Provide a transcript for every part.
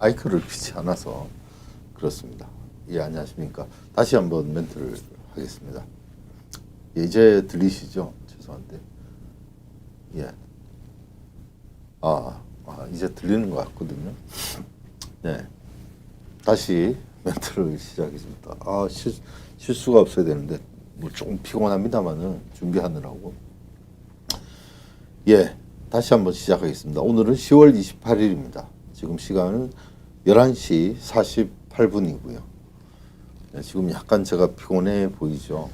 마이크를 피지 않아서 그렇습니다. 예, 안녕하십니까. 다시 한번 멘트를 하겠습니다. 예, 이제 들리시죠? 죄송한데. 예. 이제 들리는 것 같거든요. 네. 다시 멘트를 시작하겠습니다. 실수가 없어야 되는데, 뭐 조금 피곤합니다만은 준비하느라고. 예. 다시 한번 시작하겠습니다. 오늘은 10월 28일입니다. 지금 시간은 11시 48분이고요. 네, 지금 약간 제가 피곤해 보이죠?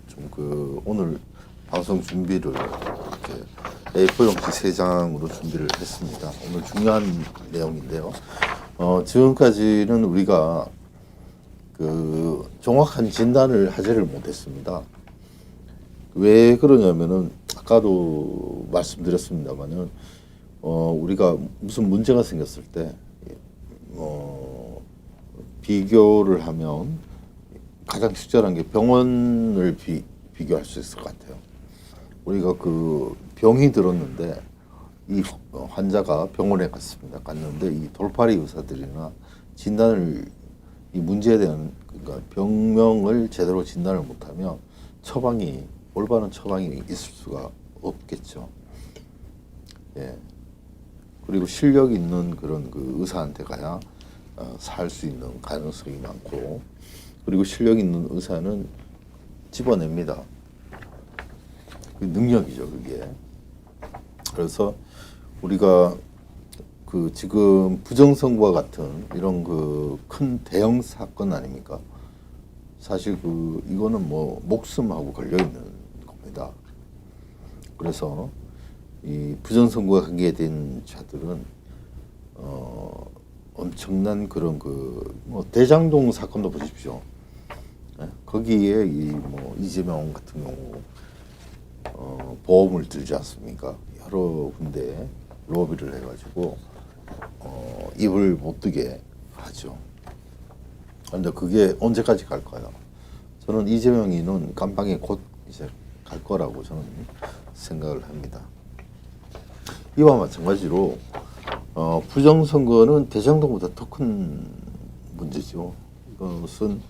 좀 오늘 방송 준비를 이렇게 A4용지 3장으로 준비를 했습니다. 오늘 중요한 내용인데요. 지금까지는 우리가 정확한 진단을 하지를 못했습니다. 왜 그러냐면은 아까도 말씀드렸습니다만은 우리가 무슨 문제가 생겼을 때 비교를 하면 가장 적절한 게 병원을 비교할 수 있을 것 같아요. 우리가 병이 들었는데 이 환자가 병원에 갔는데 이 돌팔이 의사들이나 진단을 이 문제에 대한 그러니까 병명을 제대로 진단을 못하면 올바른 처방이 있을 수가 없겠죠. 예. 그리고 실력 있는 그런 의사한테 가야 살 수 있는 가능성이 많고, 그리고 실력 있는 의사는 집어냅니다. 그 능력이죠, 그게. 그래서 우리가 지금 부정선거와 같은 이런 큰 대형 사건 아닙니까? 사실 이거는 뭐 목숨하고 걸려 있는 겁니다. 그래서 이 부정선거와 관계된 자들은 엄청난 그런 뭐 대장동 사건도 보십시오. 네? 거기에 이재명 같은 경우 보험을 들지 않습니까? 여러 군데 로비를 해가지고 입을 못 뜨게 하죠. 근데 그게 언제까지 갈까요? 저는 이재명이는 깜방에 곧 이제 갈 거라고 저는 생각을 합니다. 이와 마찬가지로 부정선거는 대장동보다 더 큰 문제죠. 이것은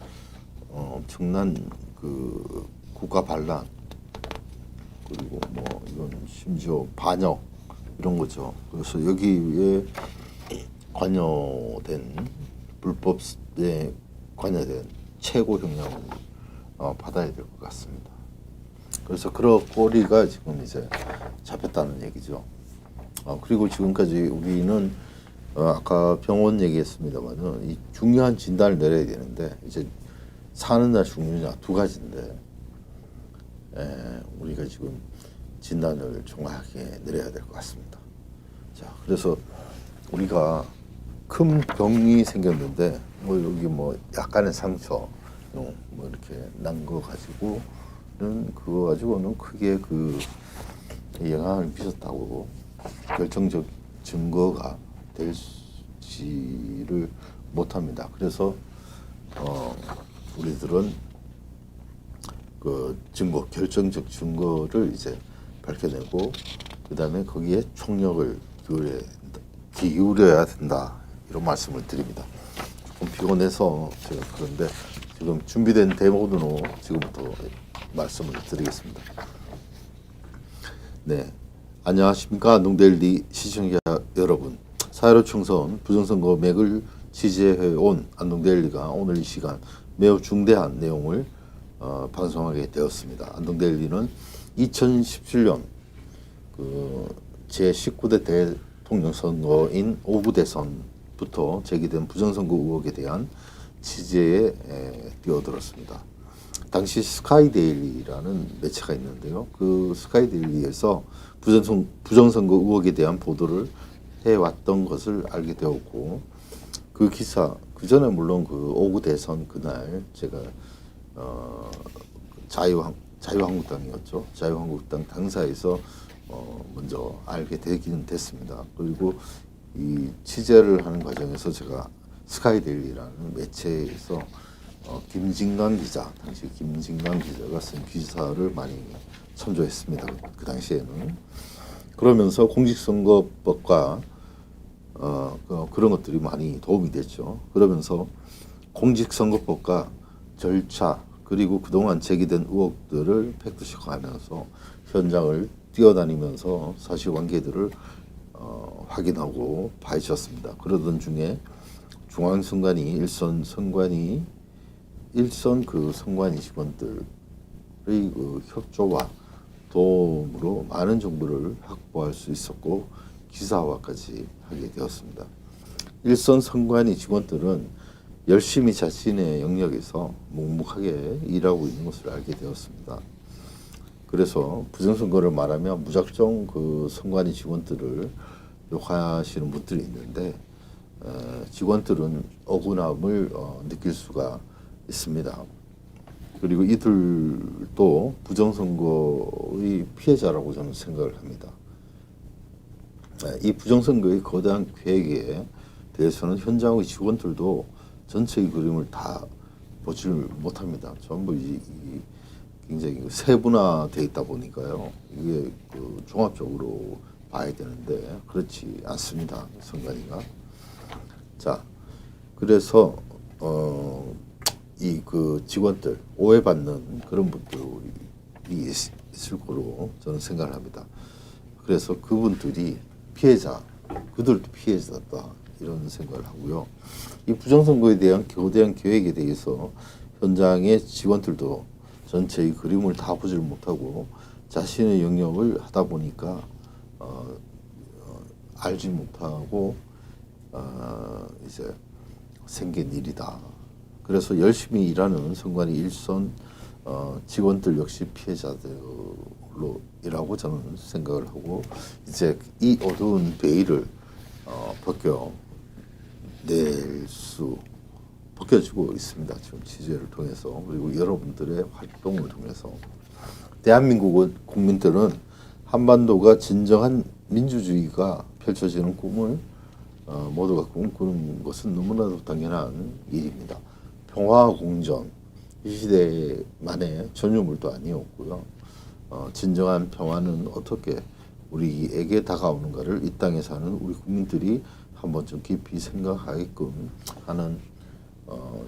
엄청난 국가 반란, 그리고 이건 심지어 반역 이런 거죠. 그래서 여기에 불법에 관여된 최고 형량을 받아야 될 것 같습니다. 그래서 그런 꼬리가 지금 이제 잡혔다는 얘기죠. 그리고 지금까지 우리는 아까 병원 얘기했습니다만은 이 중요한 진단을 내려야 되는데 이제 사느냐 죽느냐 두 가지인데 우리가 지금 진단을 정확하게 내려야 될 것 같습니다. 자, 그래서 우리가 큰 병이 생겼는데 여기 약간의 상처 이렇게 난 거 가지고는 그거 가지고는 크게 영향을 미쳤다고 결정적 증거가 되지를 못합니다. 그래서 우리들은 결정적 증거를 이제 밝혀내고 그다음에 거기에 총력을 기울여야 된다, 이런 말씀을 드립니다. 조금 피곤해서 제가 그런데 지금 준비된 대목으로 지금부터 말씀을 드리겠습니다. 네, 안녕하십니까. 안동데일리 시청자 여러분, 4.15 총선 부정선거 맥을 취재해온 안동데일리가 오늘 이 시간 매우 중대한 내용을 방송하게 되었습니다. 안동데일리는 2017년 제19대 대통령 선거인 5구 대선부터 제기된 부정선거 의혹에 대한 취재에 뛰어들었습니다. 당시 스카이데일리라는 매체가 있는데요. 그 스카이데일리에서 부정선거 의혹에 대한 보도를 해왔던 것을 알게 되었고, 그 기사, 그 전에 물론 5구 대선 그날 제가 자유한국당이었죠. 자유한국당 당사에서 먼저 알게 되기는 됐습니다. 그리고 이 취재를 하는 과정에서 제가 스카이데일리라는 매체에서 김진강 기자, 당시 김진강 기자가 쓴 기사를 많이 참조했습니다. 그 당시에는. 그러면서 공직선거법과 그런 것들이 많이 도움이 됐죠. 그러면서 공직선거법과 절차 그리고 그동안 제기된 의혹들을 팩트체크하면서 현장을 뛰어다니면서 사실관계들을 확인하고 파헤쳤습니다. 그러던 중에 일선 그 선관위 직원들의 그 협조와 도움으로 많은 정보를 확보할 수 있었고 기사화까지 하게 되었습니다. 일선 선관위 직원들은 열심히 자신의 영역에서 묵묵하게 일하고 있는 것을 알게 되었습니다. 그래서 부정선거를 말하면 무작정 그 선관위 직원들을 욕하시는 분들이 있는데 직원들은 억울함을 느낄 수가 있습니다. 그리고 이들도 부정선거의 피해자라고 저는 생각을 합니다. 이 부정선거의 거대한 계획에 대해서는 현장의 직원들도 전체의 그림을 다 보지를 못합니다. 전부 굉장히 세분화되어 있다 보니까요. 이게 그 종합적으로 봐야 되는데 그렇지 않습니다. 선관위가. 자, 그래서 이 그 직원들 오해받는 그런 분들이 있을 거로 저는 생각을 합니다. 그래서 그분들이 그들도 피해자다 이런 생각을 하고요. 이 부정선거에 대한 거대한 계획에 대해서 현장의 직원들도 전체의 그림을 다 보질 못하고 자신의 영역을 하다 보니까 알지 못하고 이제 생긴 일이다. 그래서 열심히 일하는 선관위 일선 직원들 역시 피해자들로이라고 저는 생각을 하고 이제 이 어두운 베일을 벗겨지고 있습니다. 지금 취재를 통해서 그리고 여러분들의 활동을 통해서 대한민국 국민들은 한반도가 진정한 민주주의가 펼쳐지는 꿈을 모두가 꿈꾸는 것은 너무나도 당연한 일입니다. 평화 공전 이 시대만의 전유물도 아니었고요. 진정한 평화는 어떻게 우리에게 다가오는가를 이 땅에 사는 우리 국민들이 한번 좀 깊이 생각하게끔 하는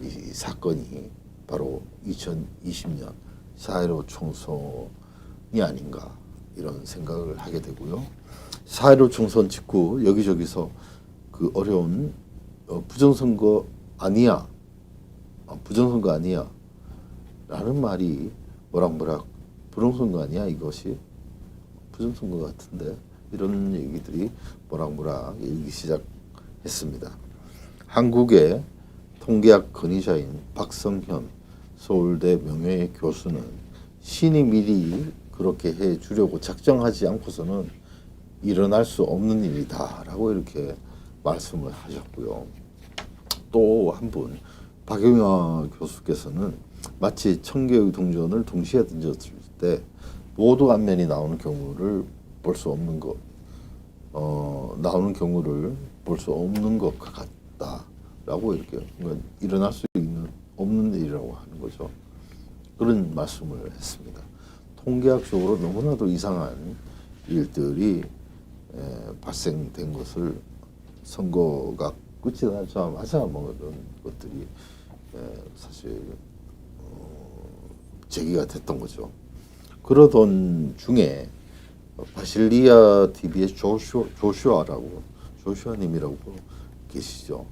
이 사건이 바로 2020년 4.15 총선이 아닌가 이런 생각을 하게 되고요. 4.15 총선 직후 여기저기서 그 어려운 부정선거 아니야 라는 말이 모락모락 부정선거 아니야 이것이 부정선거 같은데 이런 얘기들이 모락모락 일기 시작했습니다. 한국의 통계학 권위자인 박성현 서울대 명예 교수는 신이 미리 그렇게 해주려고 작정하지 않고서는 일어날 수 없는 일이다라고 이렇게 말씀을 하셨고요. 또 한 분 박용화 교수께서는 마치 1000개의 동전을 동시에 던졌을 때 모두 앞면이 나오는 경우를 볼 수 없는 것 같다라고 이렇게 일어날 수 없는 일이라고 하는 거죠. 그런 말씀을 했습니다. 통계학적으로 너무나도 이상한 일들이 발생된 것을 선거가 끝이 나자마자 뭐 그런 것들이 사실 제기가 됐던 거죠. 그러던 중에 바실리아 TV의 조슈아님이라고 계시죠.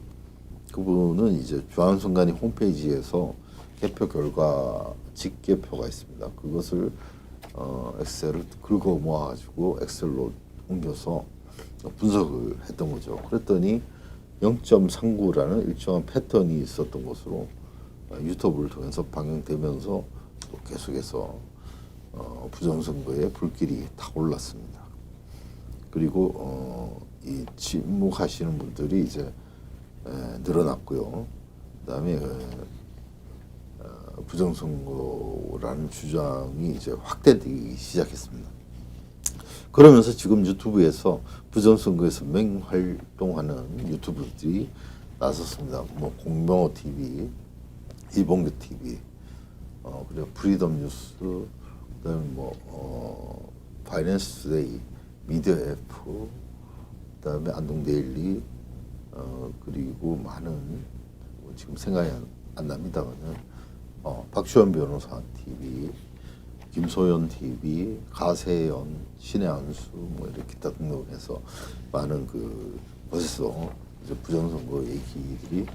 그분은 이제 중앙선관위 홈페이지에서 개표 결과 직개표가 있습니다. 그것을 엑셀을 긁어 모아가지고 엑셀로 옮겨서 분석을 했던 거죠. 그랬더니 0.39라는 일정한 패턴이 있었던 것으로 유튜브를 통해서 방영되면서 또 계속해서 부정선거에 불길이 타고 올랐습니다. 그리고 이 침묵하시는 분들이 이제 늘어났고요. 그다음에 부정선거라는 주장이 이제 확대되기 시작했습니다. 그러면서 지금 유튜브에서 부정선거에서 맹활동하는 유튜브들이 나섰습니다. 뭐 공명호 TV, 이봉규 TV, 그리고 프리덤 뉴스, 그다음에 파이낸스 투데이, 미디어 F, 그다음에 안동 데일리, 그리고 많은 지금 생각이 안 납니다만은 박주원 변호사 TV, 김소연 TV, 가세연, 신의 안수 뭐 이렇게 기타 등록해서 많은 벌써 이제 부정선거 얘기들이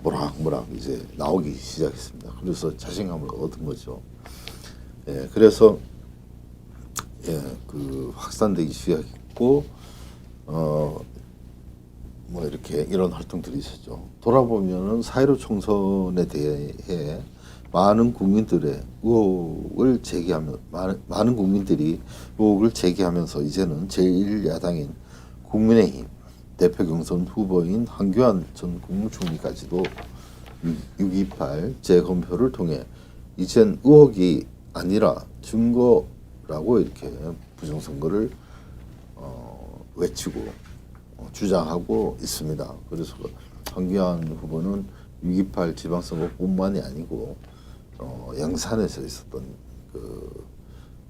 모락모락 이제 나오기 시작했습니다. 그래서 자신감을 얻은 거죠. 예, 그래서 확산되기 시작했고 뭐 이렇게 이런 활동들이 있었죠. 돌아보면은 4.15 총선에 대해 많은 국민들의 의혹을 제기하며 많은 국민들이 의혹을 제기하면서 이제는 제1야당인 국민의힘 대표 경선 후보인 황교안 전 국무총리까지도 6.28 재검표를 통해 이젠 의혹이 아니라 증거라고 이렇게 부정선거를 외치고 주장하고 있습니다. 그래서 황교안 후보는 6.28 지방선거뿐만이 아니고 양산에서 있었던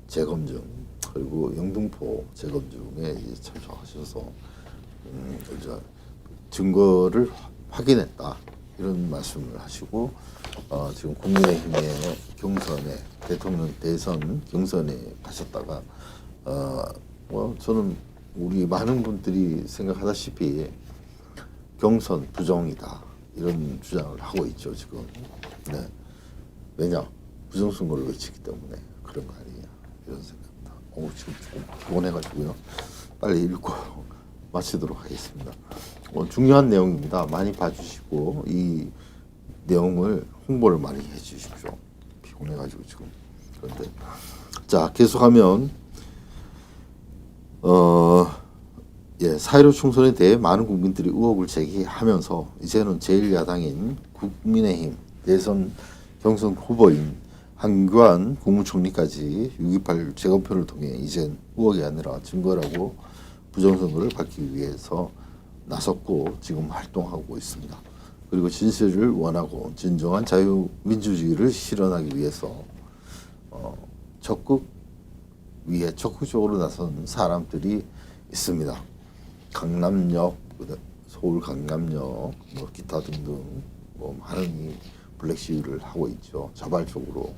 재검증 그리고 영등포 재검증에 참석하셔서 이제 증거를 확인했다 이런 말씀을 하시고 지금 국민의힘의 경선에 대통령 대선 경선에 가셨다가 뭐 저는 우리 많은 분들이 생각하다시피 경선 부정이다 이런 주장을 하고 있죠 지금. 네. 왜냐 부정선거를 외치기 때문에 그런 거 아니냐 이런 생각입니다. 지금 조금 피곤해가지고요. 빨리 읽고 마치도록 하겠습니다. 중요한 내용입니다. 많이 봐주시고 이 내용을 홍보를 많이 해주십시오. 피곤해가지고 지금. 그런데 자 계속하면 4.15 총선에 대해 많은 국민들이 의혹을 제기하면서 이제는 제1야당인 국민의힘 대선 경선 후보인 황교안 국무총리까지 6.28 재검표를 통해 이젠 의혹이 아니라 증거라고 부정선거를 받기 위해서 나섰고 지금 활동하고 있습니다. 그리고 진실을 원하고 진정한 자유민주주의를 실현하기 위해서 적극적으로 나선 사람들이 있습니다. 강남역, 서울 강남역, 뭐 기타 등등 뭐 많은 블랙 시위를 하고 있죠. 자발적으로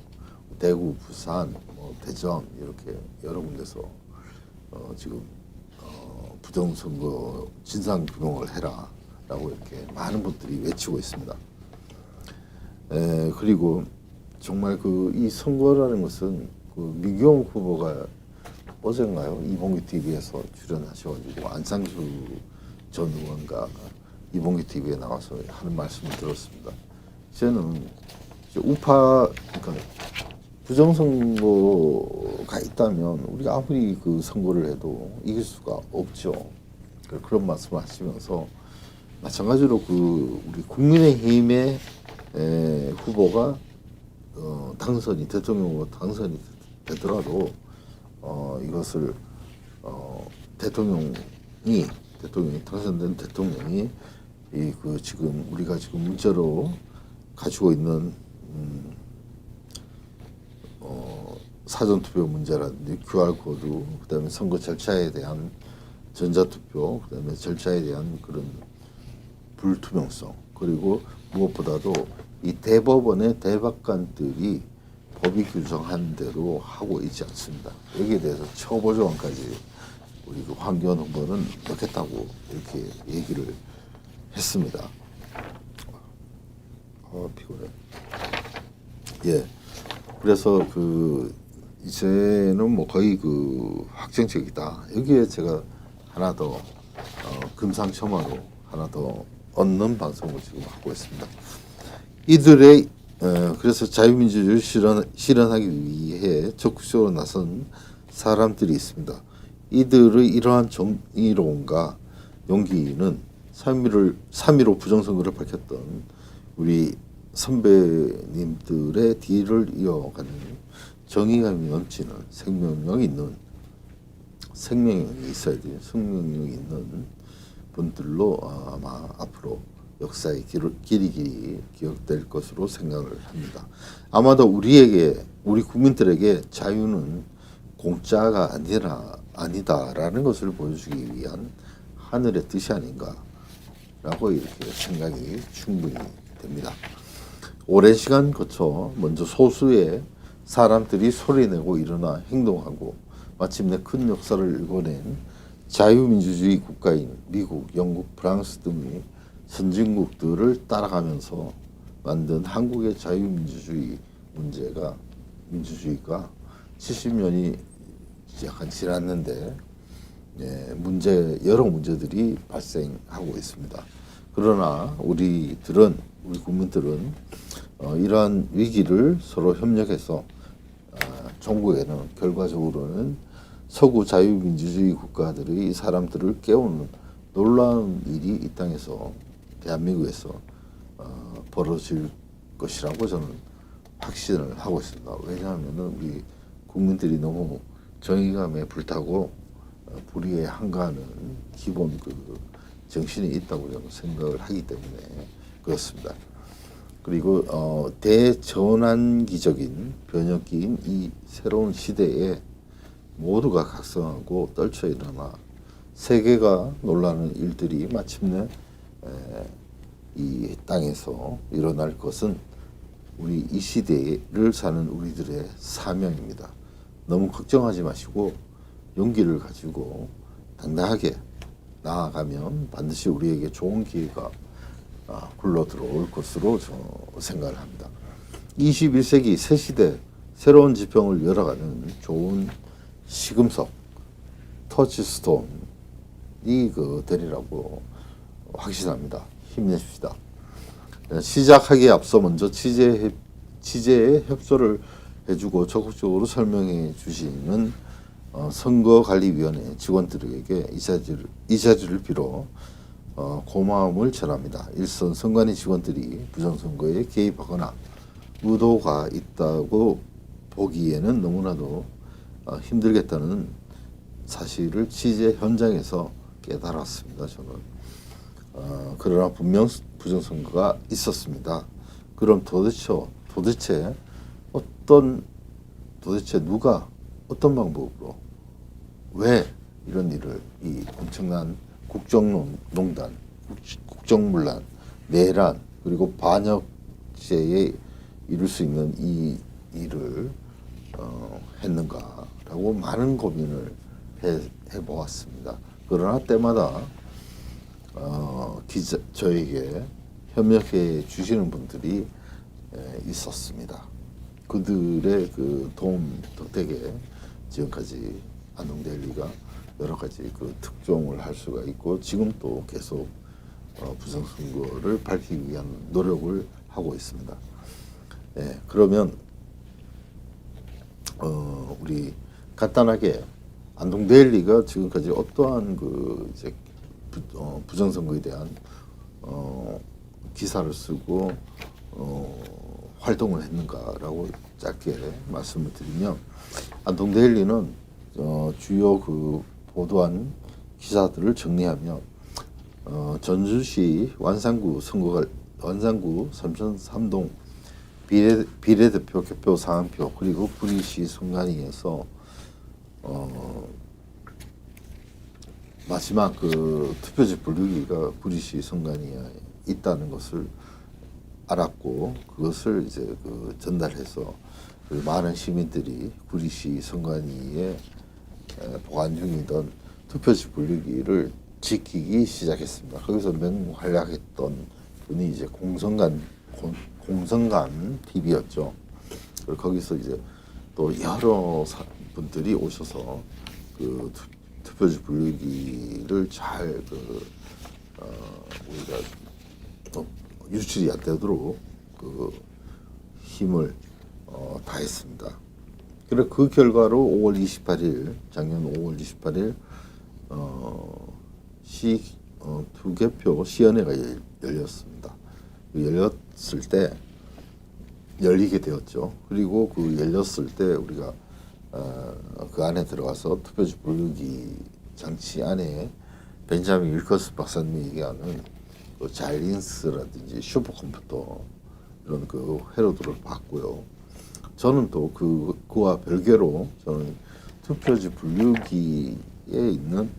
대구, 부산, 뭐 대전 이렇게 여러 군데서 지금 부정선거 진상규명을 해라라고 이렇게 많은 분들이 외치고 있습니다. 그리고 정말 이 선거라는 것은 민경욱 후보가 어젠가요? 이봉규 TV에서 출연하셔가지고 안상수 전 의원과 이봉규 TV에 나와서 하는 말씀을 들었습니다. 저는 그러니까 부정선거가 있다면 우리가 아무리 선거를 해도 이길 수가 없죠. 그런 말씀을 하시면서 마찬가지로 우리 국민의힘의 후보가 대통령으로 당선이 되더라도 이것을 대통령이 당선된 대통령이 지금 우리가 지금 문제로 가지고 있는 사전투표 문제라든지 QR코드, 그다음에 선거 절차에 대한 전자투표, 그다음에 절차에 대한 그런 불투명성, 그리고 무엇보다도 이 대법원의 대법관들이 법이 규정한 대로 하고 있지 않습니다. 여기에 대해서 처벌 조항까지 우리 황교안 후보는 넣겠다고 이렇게 얘기를 했습니다. 피곤해. 예. 그래서 이제는 뭐 거의 확정적이다. 여기에 제가 하나 더 금상첨화로 하나 더 얻는 방송을 지금 하고 있습니다. 이들의 그래서 자유민주주의를 실현하기 위해 적극적으로 나선 사람들이 있습니다. 이들의 이러한 정의로움과 용기는 3.15 부정선거를 밝혔던 우리 선배님들의 뒤를 이어가는 정의감이 넘치는 생명력이 있어야 돼요. 생명력이 있는 분들로 아마 앞으로 역사의 길이 기억될 것으로 생각을 합니다. 아마도 우리 국민들에게 자유는 공짜가 아니다라는 것을 보여주기 위한 하늘의 뜻이 아닌가 라고 이렇게 생각이 충분히 됩니다. 오랜 시간 거쳐 먼저 소수의 사람들이 소리내고 일어나 행동하고 마침내 큰 역사를 이뤄낸 자유민주주의 국가인 미국, 영국, 프랑스 등의 선진국들을 따라가면서 만든 한국의 민주주의가 70년이 약간 지났는데 여러 문제들이 발생하고 있습니다. 그러나 우리 국민들은 이러한 위기를 서로 협력해서 종국에는 결과적으로는 서구 자유민주주의 국가들의 이 사람들을 깨우는 놀라운 일이 이 땅에서 대한민국에서 벌어질 것이라고 저는 확신을 하고 있습니다. 왜냐하면 우리 국민들이 너무 정의감에 불타고 불의에 한가하는 기본 그 정신이 있다고 저는 생각을 하기 때문에 그렇습니다. 그리고 대전환기적인 변혁기인 이 새로운 시대에 모두가 각성하고 떨쳐 일어나 세계가 놀라는 일들이 마침내 이 땅에서 일어날 것은 우리 이 시대를 사는 우리들의 사명입니다. 너무 걱정하지 마시고 용기를 가지고 당당하게 나아가면 반드시 우리에게 좋은 기회가 굴러 들어올 것으로 생각을 합니다. 21세기 새 시대 새로운 지평을 열어가는 좋은 시금석 터치스톤이 되리라고 확신합니다. 힘내십시다. 시작하기에 앞서 먼저 취재에 협조를 해주고 적극적으로 설명해 주시는 선거관리위원회 직원들에게 이 자리를 빌어 고마움을 전합니다. 일선 선관위 직원들이 부정선거에 개입하거나 의도가 있다고 보기에는 너무나도 힘들겠다는 사실을 취재 현장에서 깨달았습니다. 저는 그러나 분명 부정선거가 있었습니다. 그럼 도대체 누가 어떤 방법으로 왜 이런 일을 이 엄청난 국정농단, 국정문란, 내란 그리고 반역죄에 이룰 수 있는 이 일을 했는가라고 많은 고민을 해보았습니다. 그러나 때마다 저에게 협력해 주시는 분들이 있었습니다. 그들의 그 도움 덕택에 지금까지 안동데일리가 여러 가지 그 특종을 할 수가 있고 지금 또 계속 부정선거를 밝히기 위한 노력을 하고 있습니다. 그러면 우리 간단하게 안동데일리가 지금까지 어떠한 그 이제 부정선거에 대한 기사를 쓰고 활동을 했는가라고 짧게 말씀을 드리면 안동데일리는 주요 그 보도한 기사들을 정리하며 전주시 완산구 삼천 3동 비례대표 개표 상한표 그리고 구리시 선관위에서 마지막 그 투표지 분류기가 구리시 선관위에 있다는 것을 알았고 그것을 이제 그 전달해서 그 많은 시민들이 구리시 선관위에 보관 중이던 투표지 분류기를 지키기 시작했습니다. 거기서 맹활약했던 분이 이제 공성감 TV였죠. 그리고 거기서 이제 또 여러 분들이 오셔서 그 투표지 분류기를 잘 우리가 유출이 안 되도록 그 힘을 다했습니다. 그리고 그 결과로 5월 28일 작년 5월 28일 투개표 시연회가 열렸습니다. 열렸을 때 열리게 되었죠. 그리고 그 열렸을 때 우리가 그 안에 들어가서 투표지 분류기 장치 안에 벤자민 윌커스 박사님이 얘기하는 그 자이린스라든지 슈퍼컴퓨터 이런 그 회로들을 봤고요. 저는 또 그와 별개로 저는 투표지 분류기에 있는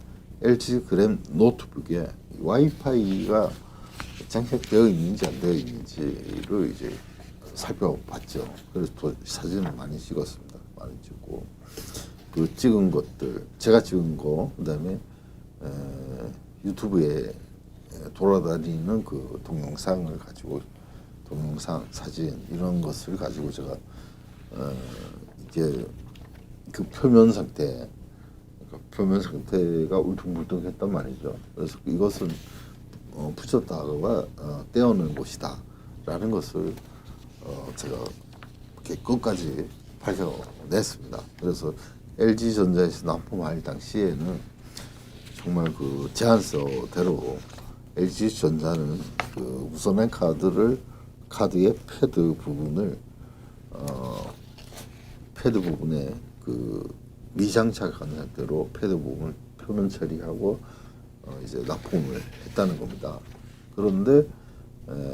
LG 그램 노트북에 와이파이가 장착되어 있는지 안 되어 있는지를 이제 살펴봤죠. 그래서 또 사진을 많이 찍었습니다. 많이 찍고 그 찍은 것들 제가 찍은 거 그다음에 유튜브에 돌아다니는 그 동영상을 가지고 동영상 사진 이런 것을 가지고 제가 이제 그 표면 상태 표면 상태가 울퉁불퉁했단 말이죠. 그래서 이것은 붙였다가 떼어낸 곳이다라는 것을 제가 이렇게 끝까지 밝혀냈습니다. 그래서 LG전자에서 납품할 당시에는 정말 그 제안서대로 LG전자는 그 무선랜 카드의 패드 부분을 패드 부분에 그 미장착한 상태로 패드 부분을 표면 처리하고 이제 납품을 했다는 겁니다. 그런데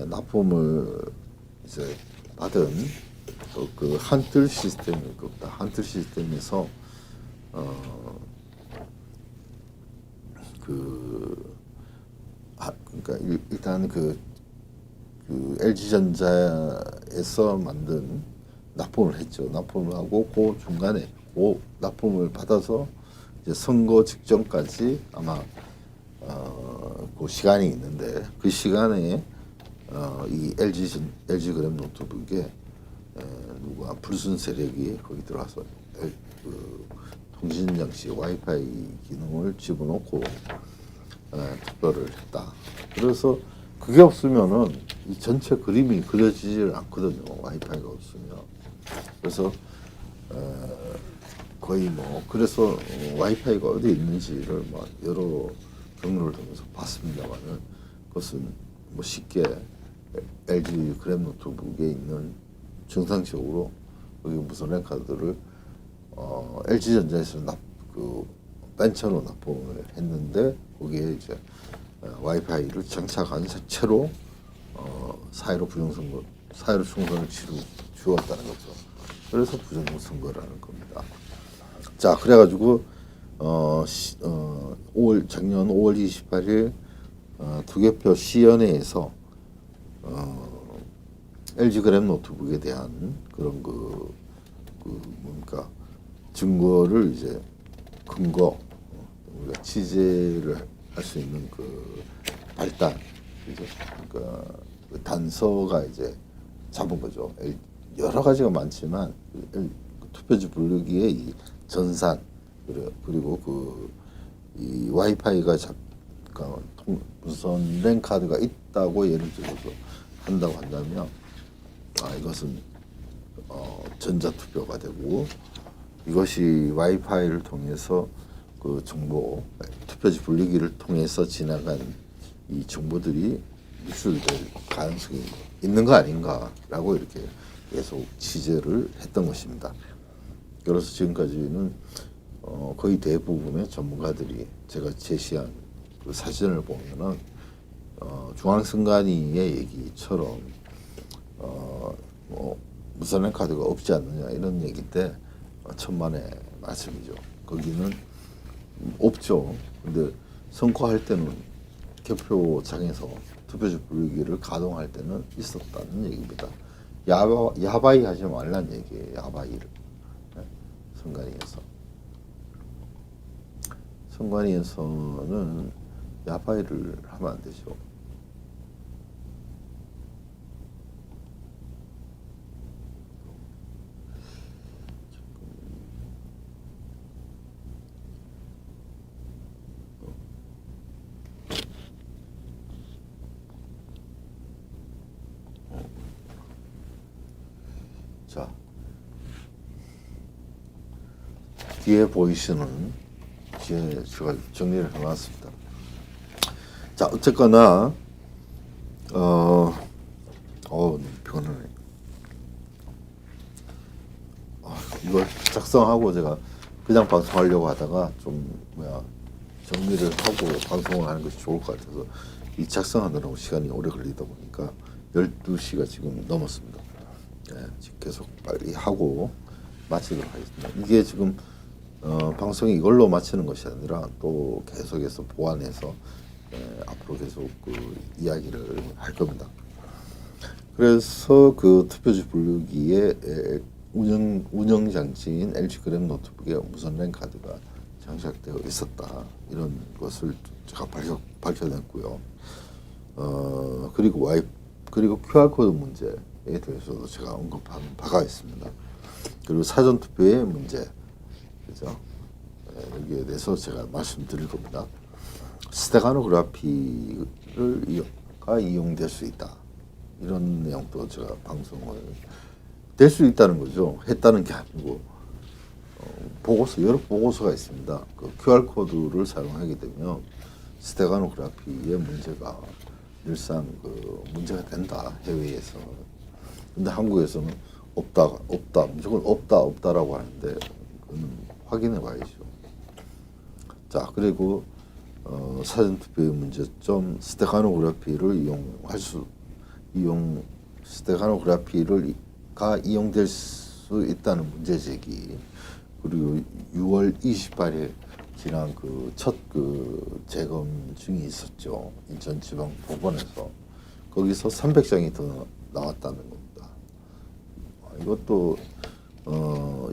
납품을 이제 받은 그 한틀 시스템일 겁니다. 한틀 시스템에서 그러니까 일단 그 LG전자에서 만든 납품을 했죠. 납품을 하고 그 중간에 그 납품을 받아서 이제 선거 직전까지 아마 그 시간이 있는데 그 시간에 이 LG 그램 노트북에 누가 불순 세력이 거기 들어와서 그 통신 장치 와이파이 기능을 집어넣고 투표를 했다. 그래서 그게 없으면은 이 전체 그림이 그려지질 않거든요. 와이파이가 없으면. 그래서 거의 뭐 그래서 와이파이가 어디 있는지를 막 여러 경로를 통해서 봤습니다만은 그것은 뭐 쉽게 LG 그램 노트북에 있는 정상적으로 여기 무선랜 카드를 LG전자에서 그 벤처로 납품을 했는데 거기에 이제 와이파이를 장착한 채로 사회로 충선을 주었다는 거죠. 그래서 부정선거라는 겁니다. 자, 그래가지고 작년 5월 28일 두개표 시연회에서 LG 그램 노트북에 대한 그런 뭡니까 증거를 이제 근거 우리가 취재를 할 수 있는 그 발단 그죠? 그러니까 그 단서가 이제 잡은 거죠. 여러 가지가 많지만 투표지 분류기의 이 전산 그리고 이 와이파이가 그러니까 무선 랜 카드가 있다고 예를 들어서 한다고 한다면 이것은 전자투표가 되고 이것이 와이파이를 통해서 그 정보 투표지 분리기를 통해서 지나간 이 정보들이 누출될 가능성이 있는 거 아닌가라고 이렇게 계속 취재를 했던 것입니다. 그래서 지금까지는 거의 대부분의 전문가들이 제가 제시한 그 사진을 보면은 중앙선관위의 얘기처럼 뭐 무선랜 카드가 없지 않느냐 이런 얘기인데 천만의 말씀이죠. 거기는 없죠. 근데 선거할 때는 개표장에서 투표지 분류기를 가동할 때는 있었다는 얘기입니다. 야바이 하지 말란 얘기예요. 야바이를 선관위에서는 야바이를 하면 안 되죠. 자, 뒤에 보이시는 뒤에 제가 정리를 해놨습니다. 자, 어쨌거나 피곤하네. 이걸 작성하고 제가 그냥 방송하려고 하다가 좀 정리를 하고 방송을 하는 것이 좋을 것 같아서 이 작성하느라고 시간이 오래 걸리다 보니까 12시가 지금 넘었습니다. 지금 계속 빨리 하고 마치도록 하겠습니다. 이게 지금 방송이 이걸로 마치는 것이 아니라 또 계속해서 보완해서 앞으로 계속 그 이야기를 할 겁니다. 그래서 그 투표지 분류기에 운영 장치인 LG 그램 노트북에 무선랜 카드가 장착되어 있었다, 이런 것을 제가 밝혀냈고요. 그리고 QR 코드 문제에 대해서도 제가 언급한 바가 있습니다. 그리고 사전 투표의 문제, 그죠? 여기에 대해서 제가 말씀드릴 겁니다. 스테가노그래피가 이용될 수 있다, 이런 내용도 제가 방송을 될 수 있다는 거죠. 했다는 게 아니고 여러 보고서가 있습니다. 그 QR 코드를 사용하게 되면 스테가노그래피의 문제가 일상 그 문제가 된다, 해외에서. 근데 한국에서는 없다, 무조건 없다라고 하는데 그거는 확인해 봐야죠. 자, 그리고 사전투표의 문제점, 스테가노그래피가 이용될 수 있다는 문제 제기, 그리고 6월 28일 지난 그 첫 재검증이 있었죠. 인천지방법원에서. 거기서 300장이 더 나왔다는 겁니다. 이것도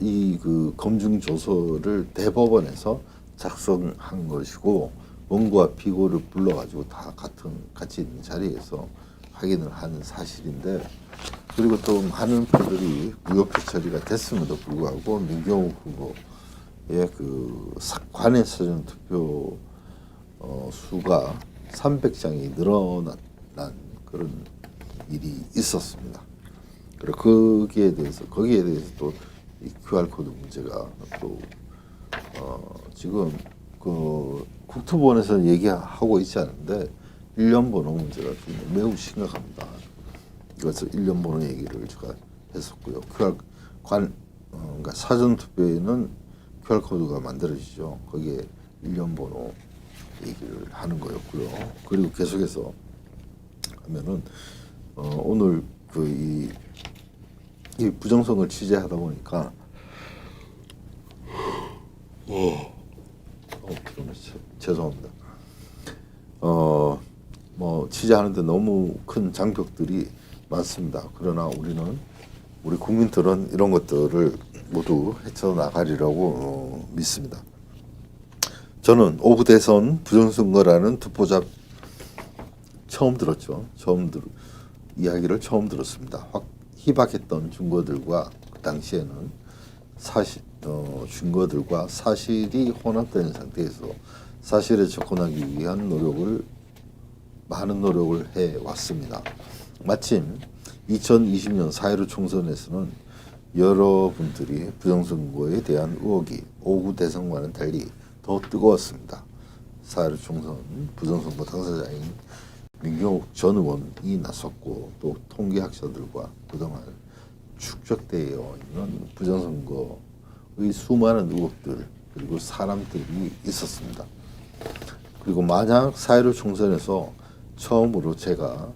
이 그 검증 조서를 대법원에서 작성한 것이고, 원고와 피고를 불러가지고 다 같이 있는 자리에서 확인을 하는 사실인데, 그리고 또 많은 분들이 무효표 처리가 됐음에도 불구하고 민경욱 후보의 그 관내 사전 투표 수가 300장이 늘어난 그런 일이 있었습니다. 그리고 거기에 대해서 또 이 QR 코드 문제가 또 지금 그 국토부원에서는 얘기하고 있지 않은데 1년 번호 문제가 매우 심각합니다. 그래서 1년 번호 얘기를 제가 했었고요. 그러니까 사전 투표에는 QR 코드가 만들어지죠. 거기에 1년 번호 얘기를 하는 거였고요. 그리고 계속해서 하면은 오늘 이 부정선거를 취재하다 보니까 죄송합니다. 뭐 취재하는데 너무 큰 장벽들이 많습니다. 그러나 우리 국민들은 이런 것들을 모두 헤쳐나가리라고 믿습니다. 저는 오후 대선 부정선거라는 투표잡 처음 들었죠. 이야기를 처음 들었습니다. 희박했던 증거들과 그 당시에는 증거들과 사실이 혼합되는 상태에서 사실에 접근하기 위한 많은 노력을 해왔습니다. 마침 2020년 4.15 총선에서는 여러분들이 부정선거에 대한 의혹이 오후 대선과는 달리 더 뜨거웠습니다. 4.15 총선 부정선거 당사자인 민경욱 전 의원이 나섰고, 또 통계학자들과 그동안 축적되어 있는 부정선거의 수많은 의혹들, 그리고 사람들이 있었습니다. 그리고 만약 4.15 총선에서 처음으로 제가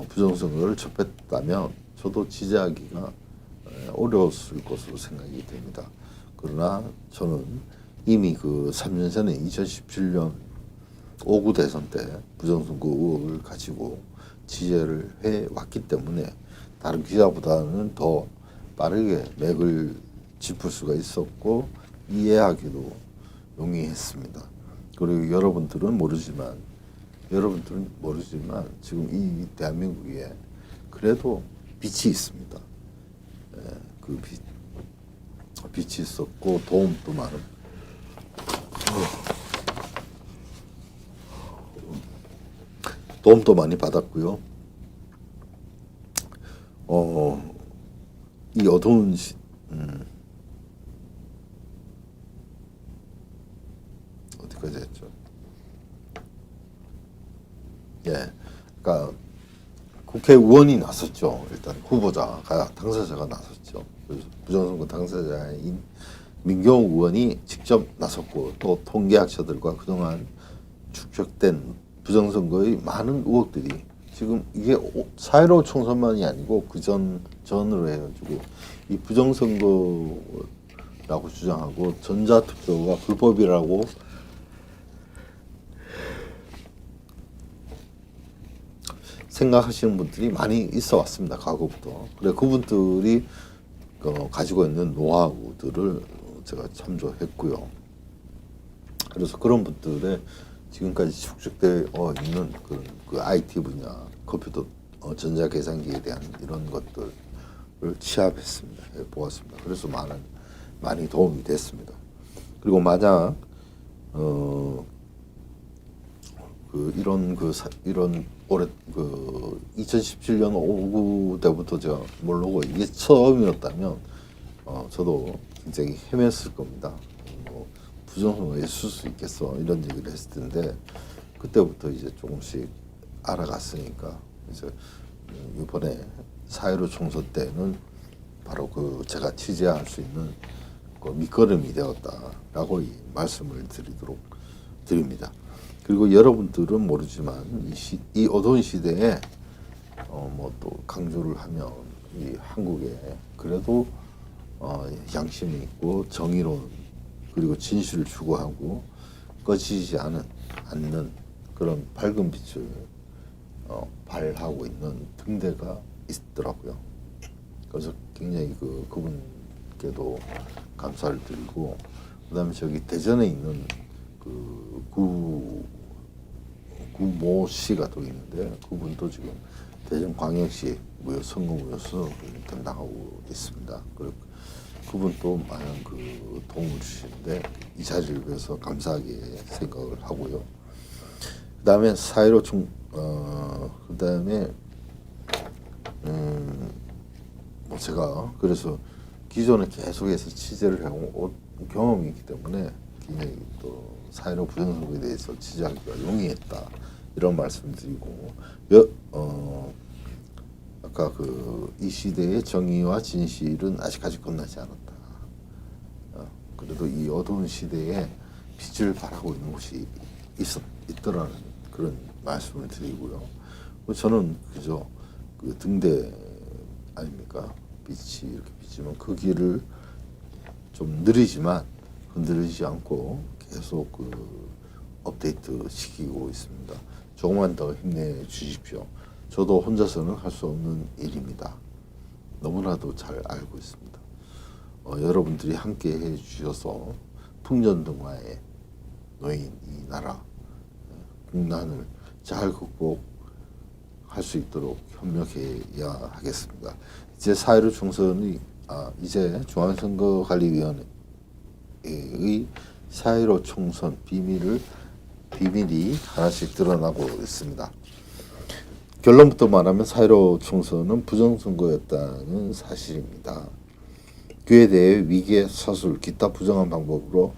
부정선거를 접했다면 저도 지지하기가 어려웠을 것으로 생각이 됩니다. 그러나 저는 이미 그 3년 전에 2017년 5구 대선 때 부정선거 의혹을 가지고 취재를 해왔기 때문에 다른 기자보다는 더 빠르게 맥을 짚을 수가 있었고 이해하기도 용이했습니다. 그리고 여러분들은 모르지만 지금 이 대한민국에 그래도 빛이 있습니다. 그 빛이 있었고 도움도 많은 도움도 많이 받았고요. 이 어두운 어디까지 했죠? 예, 그러니까 국회의원이 나섰죠. 일단 당사자가 나섰죠. 그래서 부정선거 당사자인 민경욱 의원이 직접 나섰고, 또 통계학자들과 그동안 축적된 부정선거의 많은 의혹들이 지금 이게 4.15 총선만이 아니고 전으로 해가지고 이 부정선거라고 주장하고 전자투표가 불법이라고 생각하시는 분들이 많이 있어 왔습니다. 과거부터. 그래 그분들이 가지고 있는 노하우들을 제가 참조했고요. 그래서 그런 분들의 지금까지 축적되어 있는 그 IT 분야, 컴퓨터 전자계산기에 대한 이런 것들을 취합했습니다. 보았습니다. 그래서 많이 도움이 됐습니다. 그리고 만약 이런 올해 2017년 5구 때부터 제가 모르고 이게 처음이었다면 저도 굉장히 헤맸을 겁니다. 뭐 부정선거에 있을 수 있겠어 이런 얘기를 했을 텐데 그때부터 이제 조금씩 알아갔으니까 이제 이번에 4.15 총선 때는 바로 제가 취재할 수 있는 밑거름이 되었다라고 말씀을 드립니다. 그리고 여러분들은 모르지만 이 어두운 시대에 뭐 또 강조를 하면 이 한국에 그래도 양심이 있고 정의로운 그리고 진실을 추구하고 꺼지지 않는 그런 밝은 빛을 발하고 있는 등대가 있더라고요. 그래서 굉장히 그분께도 감사를 드리고 그다음에 저기 대전에 있는 구모 씨가 또 있는데 그분도 지금 대전광역시 선거무효수 담당하고 있습니다. 그리고 그분도 많은 도움을 주시는데 이 자리를 위해서 감사하게 생각을 하고요. 그다음에 4.15 그다음에 뭐 제가 그래서 기존에 계속해서 취재를 해온 경험이 있기 때문에 굉장히 또 4.15 부정선거에 대해서 취재하기가 용이했다 이런 말씀드리고 아까 이 시대의 정의와 진실은 아직까지 끝나지 않았다. 그래도 이 어두운 시대에 빛을 발하고 있는 곳이 있더라는 그런 말씀을 드리고요. 저는 그저 등대 아닙니까? 빛이 이렇게 비치면 그 길을 좀 느리지만 흔들리지 않고 계속 업데이트 시키고 있습니다. 조금만 더 힘내 주십시오. 저도 혼자서는 할 수 없는 일입니다. 너무나도 잘 알고 있습니다. 여러분들이 함께 해 주셔서 풍전등화에 놓인 이 나라 국난을 잘 극복할 수 있도록 협력해야 하겠습니다. 이제 4.15 총선이 이제 중앙선거관리위원회의 4.15 총선 비밀이 하나씩 드러나고 있습니다. 결론부터 말하면 4.15 총선은 부정선거였다는 사실입니다. 그에 대해 위계, 사술, 기타 부정한 방법으로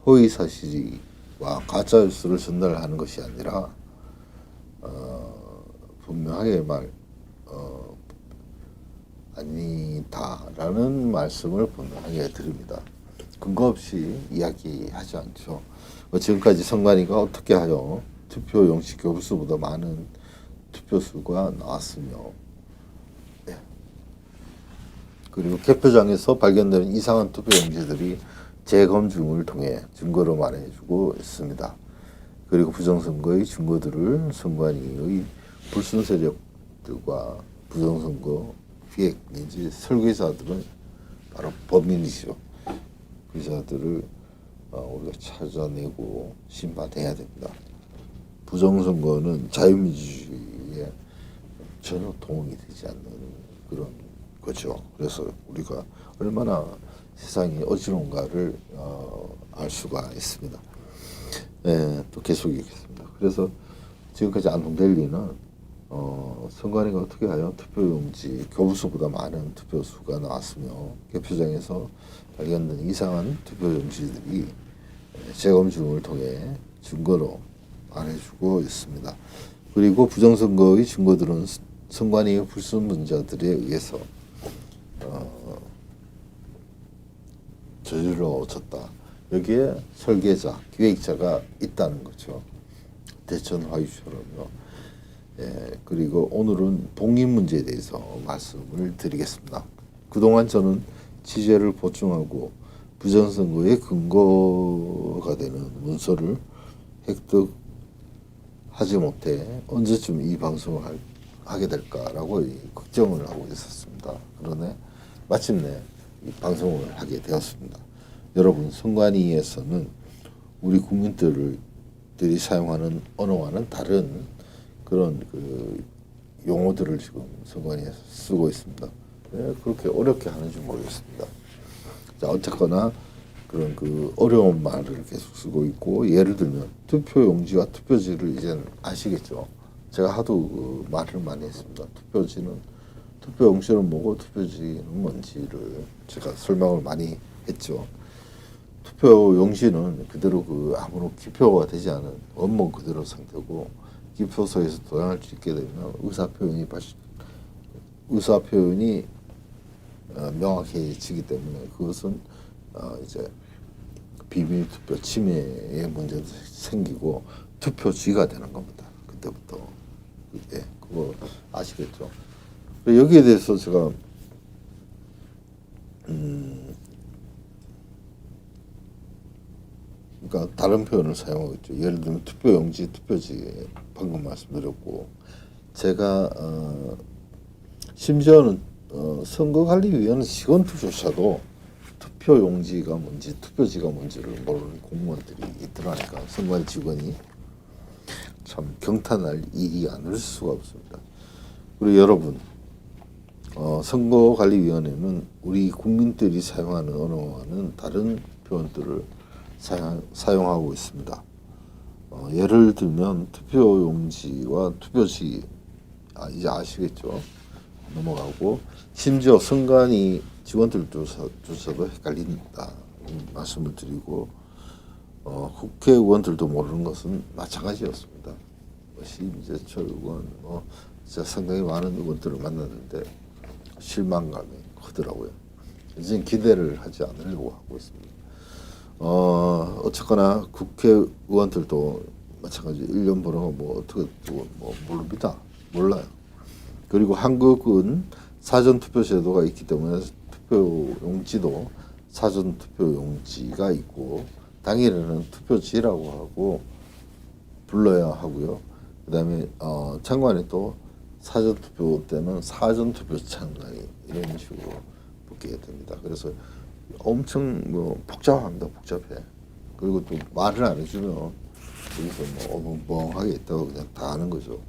허위 사실과 가짜 뉴스를 전달하는 것이 아니라 분명하게 아니다라는 말씀을 분명하게 드립니다. 근거 없이 이야기하지 않죠. 지금까지 선관위가 어떻게 하여 투표 용지 교부수보다 많은 투표수가 나왔으며 그리고 개표장에서 발견되는 이상한 투표용지들이 재검증을 통해 증거로 말해주고 있습니다. 그리고 부정선거의 증거들을 선관위의 불순 세력들과 부정선거 기획 내지 설계자들은 바로 범인이죠. 그 자들을 우리가 찾아내고 심판해야 됩니다. 부정선거는 자유민주주의에 전혀 도움이 되지 않는 그런 거죠. 그래서 우리가 얼마나 세상이 어지러운가를 알 수가 있습니다. 또 계속 읽겠습니다. 그래서 지금까지 안동델리는 선관위가 어떻게 하여 투표용지 교부수보다 많은 투표수가 나왔으며 개표장에서 발견된 이상한 투표용지들이 재검증을 통해 증거로 말해주고 있습니다. 그리고 부정선거의 증거들은 선관위의 불순분자들에 의해서 저질러졌다. 여기에 설계자, 기획자가 있다는 거죠. 대천화유처럼요. 그리고 오늘은 동인 문제에 대해서 말씀을 드리겠습니다. 그동안 저는 취재를 보충하고 부정선거의 근거가 되는 문서를 획득하지 못해 언제쯤 이 방송을 하게 될까라고 걱정을 하고 있었습니다. 그러네 마침내 이 방송을 하게 되었습니다. 여러분, 선관위에서는 우리 국민들이 사용하는 언어와는 다른 그런 그 용어들을 지금 선관위에서 쓰고 있습니다. 왜 그렇게 어렵게 하는지 모르겠습니다. 자, 어쨌거나 그런 그 어려운 말을 계속 쓰고 있고, 예를 들면 투표용지와 투표지를 이제는 아시겠죠? 제가 하도 그 말을 많이 했습니다. 투표용지는 뭐고 투표지는 뭔지를 제가 설명을 많이 했죠. 투표용지는 그대로 그 아무런 기표가 되지 않은 원본 그대로 상태고, 기표소에서 도장을 찍게 되면 의사표현이 명확해지기 때문에 그것은 이제 비밀투표 침해의 문제도 생기고 투표지가 되는 겁니다. 그때부터. 예, 그거 아시겠죠? 여기에 대해서 제가 그러니까 다른 표현을 사용하고 있죠. 예를 들면 투표용지, 투표지 방금 말씀드렸고, 제가 심지어는 선거관리위원회 직원들조차도 투표용지가 뭔지 투표지가 뭔지를 모르는 공무원들이 있더라니까. 선관 직원이 참 경탄할 일이 아닐 수가 없습니다. 그리고 여러분, 선거관리위원회는 우리 국민들이 사용하는 언어와는 다른 표현들을 사용하고 있습니다. 예를 들면 투표용지와 투표지, 이제 아시겠죠? 넘어가고, 심지어 선관위 직원들조차도 헷갈린다 말씀을 드리고, 국회의원들도 모르는 것은 마찬가지였습니다. 심재철 의원, 진짜 상당히 많은 의원들을 만났는데 실망감이 크더라고요. 이제 기대를 하지 않으려고 하고 있습니다. 어쨌거나 국회의원들도 마찬가지 1년 번호가 뭐 어떻게 모릅니다. 몰라요. 그리고 한국은 사전투표 제도가 있기 때문에 투표용지도 사전투표용지가 있고, 당일에는 투표지라고 하고 불러야 하고요. 그 다음에 장관이 또 사전투표 때는 사전투표 장관이 이런 식으로 붙게 됩니다. 그래서 엄청 복잡합니다. 복잡해. 그리고 또 말을 안 해주면 여기서 멍멍하게 있다고 그냥 다 하는 거죠.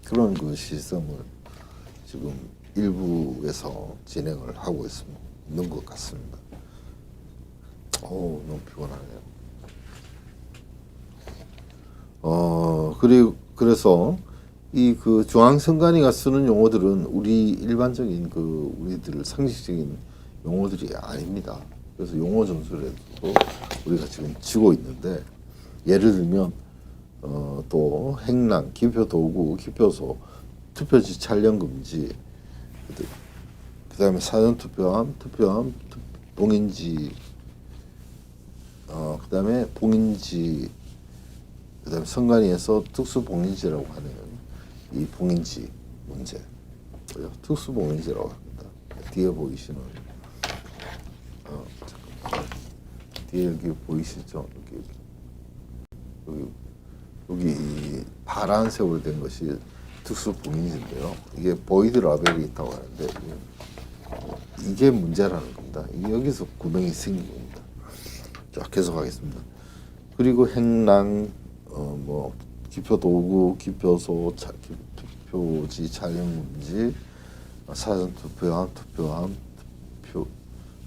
그런 그 시스템을 지금 일부에서 진행을 하고 있는 것 같습니다. 너무 피곤하네요. 그래서 이 그 중앙선관위가 쓰는 용어들은 우리 일반적인 그 우리들 상식적인 용어들이 아닙니다. 그래서 용어 전술에도 우리가 지금 지고 있는데, 예를 들면 또 행랑, 기표 도구, 기표소, 투표지 촬영 금지, 그다음에 사전 투표함, 봉인지, 그다음에 봉인지, 그다음에 선관위에서 특수 봉인지라고 하는 이 봉인지 문제, 특수 봉인지라고 합니다. 뒤에 보이시는 뒤에 여기 보이시죠? 여기 이 파란색으로 된 것이 특수 봉인지인데요. 이게 보이드 라벨이 있다고 하는데 이게 문제라는 겁니다. 여기서 구멍이 생긴 겁니다. 자, 계속하겠습니다. 그리고 행랑, 기표 도구, 기표소, 투표지 촬영금지, 사전 투표함,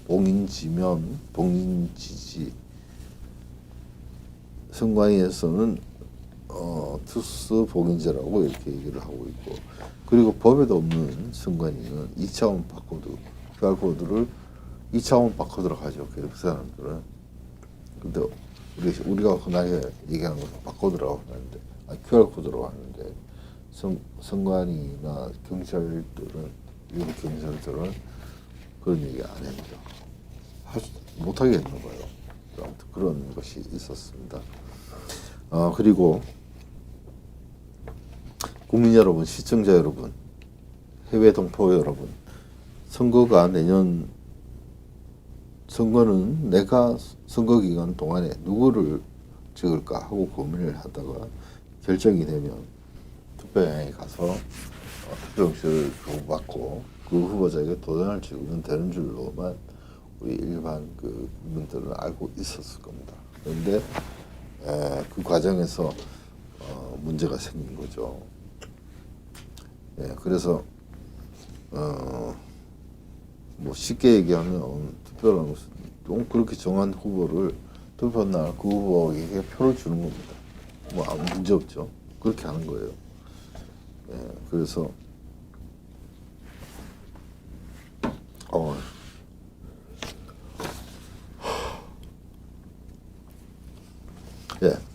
봉인지면, 봉인지지. 선관위에서는 특수 봉인제라고 이렇게 얘기를 하고 있고, 그리고 법에도 없는 선관위는 2차원 바코드, QR코드를 2차원 바코드로 하죠. 그 사람들은. 근데 우리가 흔하게 얘기하는 것은 바코드라고 하는데, QR코드라고 하는데, 선관위나 경찰들은, 미국 경찰들은 그런 얘기 안 합니다. 못하게 했나 봐요. 아무튼 그런 것이 있었습니다. 그리고 국민 여러분, 시청자 여러분, 해외 동포 여러분, 선거가 내년, 선거는 내가 선거 기간 동안에 누구를 찍을까 하고 고민을 하다가 결정이 되면 투표장에 가서 투표용지를 주고받고 그 후보자에게 도장을 찍으면 되는 줄로만 우리 일반 그 국민들은 알고 있었을 겁니다. 그런데 그 과정에서 문제가 생긴 거죠. 그래서 뭐 쉽게 얘기하면 투표라는 것은 좀 그렇게 정한 후보를 투표날 그 후보에게 표를 주는 겁니다. 뭐 아무 문제 없죠. 그렇게 하는 거예요. 그래서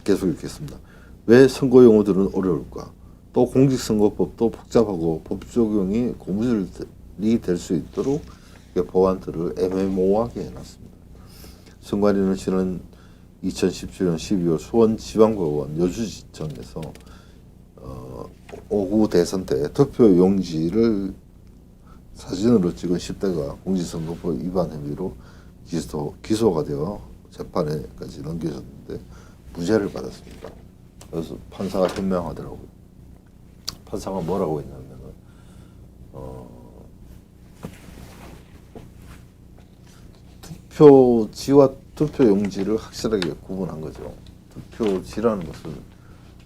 계속 읽겠습니다. 왜 선거 용어들은 어려울까? 또 공직선거법도 복잡하고 법 적용이 고무줄이 될 수 있도록 법안들을 애매모호하게 해놨습니다. 선관위는 지난 2017년 12월 수원지방법원 여주지청에서 5구 대선 때 투표용지를 사진으로 찍은 10대가 공직선거법 위반 혐의로 기소가 되어 재판에까지 넘겨졌는데 무죄를 받았습니다. 그래서 판사가 현명하더라고요. 판사가 뭐라고 했냐면은 투표지와 투표용지를 확실하게 구분한 거죠. 투표지라는 것은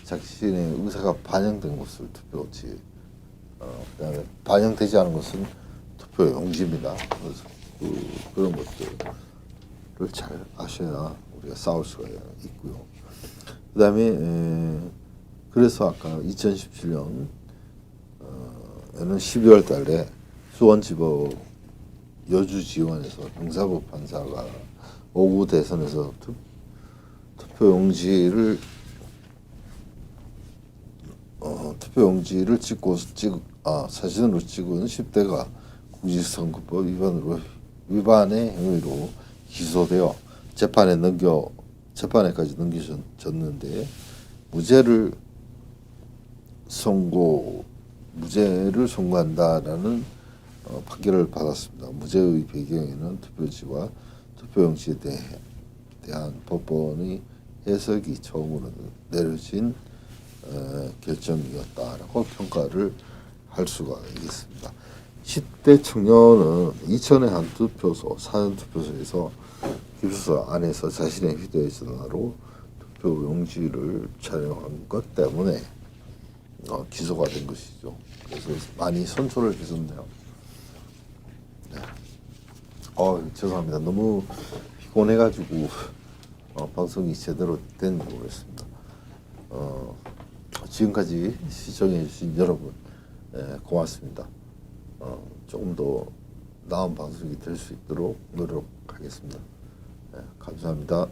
자신의 의사가 반영된 것을 투표지, 그다음에 반영되지 않은 것은 투표용지입니다. 그래서 그런 것들을 잘 아셔야 우리가 싸울 수가 있고요. 그다음에 그래서 아까 2017년 에는 12월 달에 수원지법 여주지원에서 형사법 판사가 5구 대선에서 투표용지를 사진으로 찍은 10대가 공직선거법 위반의 행위로 기소되어 재판에까지 넘겨졌는데 무죄를 선고한다라는 판결을 받았습니다. 무죄의 배경에는 투표지와 투표용지에 대한 법원의 해석이 처음으로 내려진 결정이었다라고 평가를 할 수가 있겠습니다. 10대 청년은 이천의 한 사전투표소에서 기표소 안에서 자신의 휴대전화로 투표용지를 촬영한 것 때문에 기소가 된 것이죠. 그래서 많이 선초를 했었네요. 죄송합니다. 너무 피곤해가지고 방송이 제대로 됐는지 모르겠습니다. 지금까지 시청해주신 여러분 고맙습니다. 조금 더 나은 방송이 될 수 있도록 노력하겠습니다. 감사합니다.